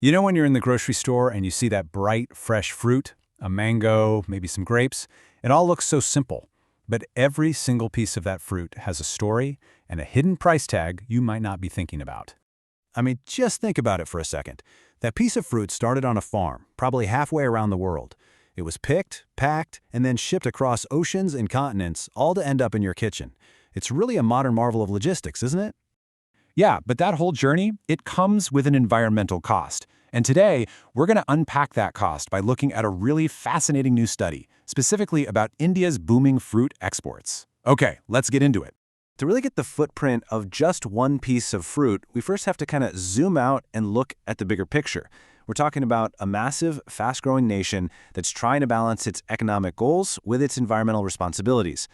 You know when you're in the grocery store and you see that bright, fresh fruit, a mango, maybe some grapes? It all looks so simple. But every single piece of that fruit has a story and a hidden price tag you might not be thinking about. I mean, just think about it for a second. That piece of fruit started on a farm, probably halfway around the world. It was picked, packed, and then shipped across oceans and continents, all to end up in your kitchen. It's really a modern marvel of logistics, isn't it? Yeah, but that whole journey, it comes with an environmental cost. And today, we're going to unpack that cost by looking at a really fascinating new study, specifically about India's booming fruit exports. Okay, let's get into it. To really get the footprint of just one piece of fruit, we first have to kind of zoom out and look at the bigger picture. We're talking about a massive, fast-growing nation that's trying to balance its economic goals with its environmental responsibilities.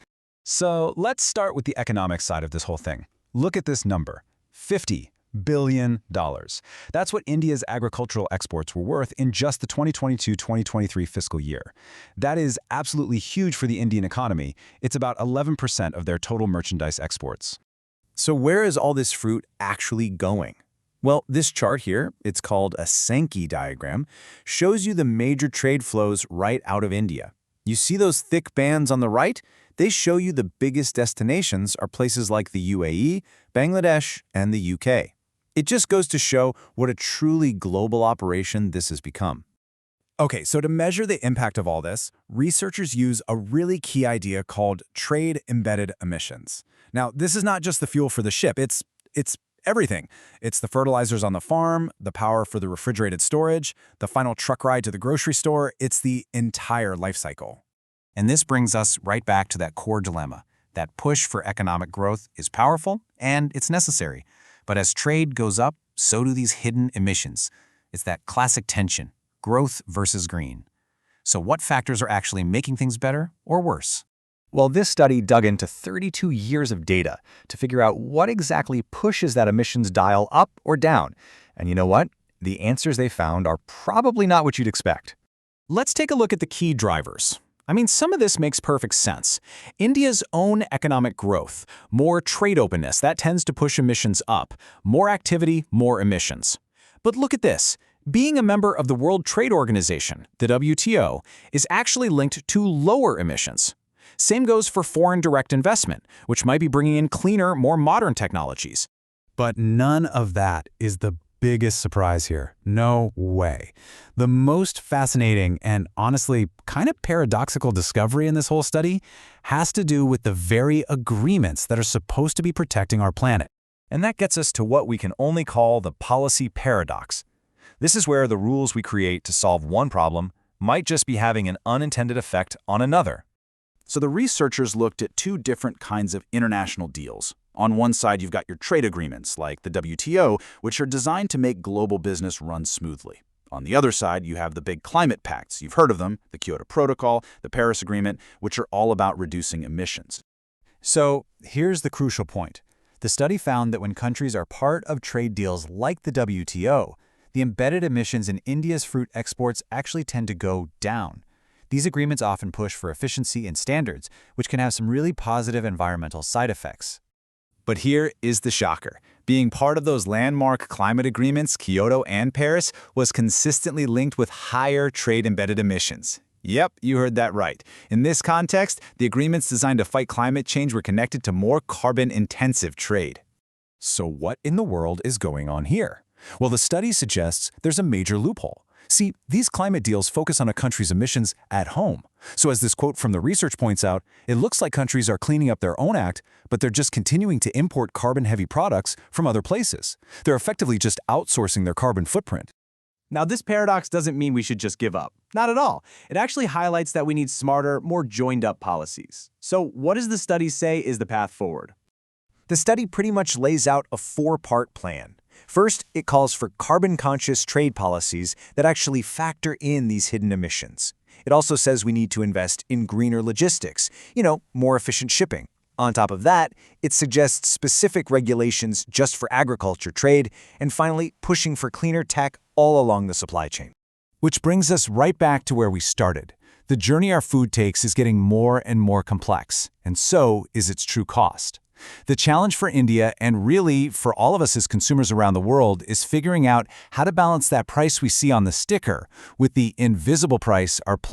So let's start with the economic side of this whole thing. Look at this number, $50 billion. That's what India's agricultural exports were worth in just the 2022-2023 fiscal year. That is absolutely huge for the Indian economy. It's about 11% of their total merchandise exports. So where is all this fruit actually going? Well, this chart here, it's called a Sankey diagram, shows you the major trade flows right out of India. You see those thick bands on the right? They show you the biggest destinations are places like the UAE, Bangladesh, and the UK. It just goes to show what a truly global operation this has become. Okay, so to measure the impact of all this, researchers use a really key idea called trade-embedded emissions. Now, this is not just the fuel for the ship, it's everything. It's the fertilizers on the farm, the power for the refrigerated storage, the final truck ride to the grocery store. It's the entire life cycle. And this brings us right back to that core dilemma. That push for economic growth is powerful and it's necessary. But as trade goes up, so do these hidden emissions. It's that classic tension, growth versus green. So what factors are actually making things better or worse? Well, this study dug into 32 years of data to figure out what exactly pushes that emissions dial up or down. And you know what? The answers they found are probably not what you'd expect. Let's take a look at the key drivers. I mean, some of this makes perfect sense. India's own economic growth, more trade openness, that tends to push emissions up. More activity, more emissions. But look at this. Being a member of the World Trade Organization, the WTO, is actually linked to lower emissions. Same goes for foreign direct investment, which might be bringing in cleaner, more modern technologies. But none of that is the biggest surprise here. No way. The most fascinating and honestly kind of paradoxical discovery in this whole study has to do with the very agreements that are supposed to be protecting our planet. And that gets us to what we can only call the policy paradox. This is where the rules we create to solve one problem might just be having an unintended effect on another. So the researchers looked at two different kinds of international deals. On one side, you've got your trade agreements, like the WTO, which are designed to make global business run smoothly. On the other side, you have the big climate pacts. You've heard of them, the Kyoto Protocol, the Paris Agreement, which are all about reducing emissions. So here's the crucial point. The study found that when countries are part of trade deals like the WTO, the embedded emissions in India's fruit exports actually tend to go down. These agreements often push for efficiency and standards, which can have some really positive environmental side effects. But here is the shocker. Being part of those landmark climate agreements, Kyoto and Paris, was consistently linked with higher trade-embedded emissions. Yep, you heard that right. In this context, the agreements designed to fight climate change were connected to more carbon-intensive trade. So what in the world is going on here? Well, the study suggests there's a major loophole. See, these climate deals focus on a country's emissions at home. So as this quote from the research points out, it looks like countries are cleaning up their own act, but they're just continuing to import carbon-heavy products from other places. They're effectively just outsourcing their carbon footprint. Now, this paradox doesn't mean we should just give up. Not at all. It actually highlights that we need smarter, more joined-up policies. So what does the study say is the path forward? The study pretty much lays out a four-part plan. First, it calls for carbon-conscious trade policies that actually factor in these hidden emissions. It also says we need to invest in greener logistics, more efficient shipping. On top of that, it suggests specific regulations just for agriculture trade, and finally, pushing for cleaner tech all along the supply chain. Which brings us right back to where we started. The journey our food takes is getting more and more complex, and so is its true cost. The challenge for India, and really for all of us as consumers around the world, is figuring out how to balance that price we see on the sticker with the invisible price our planet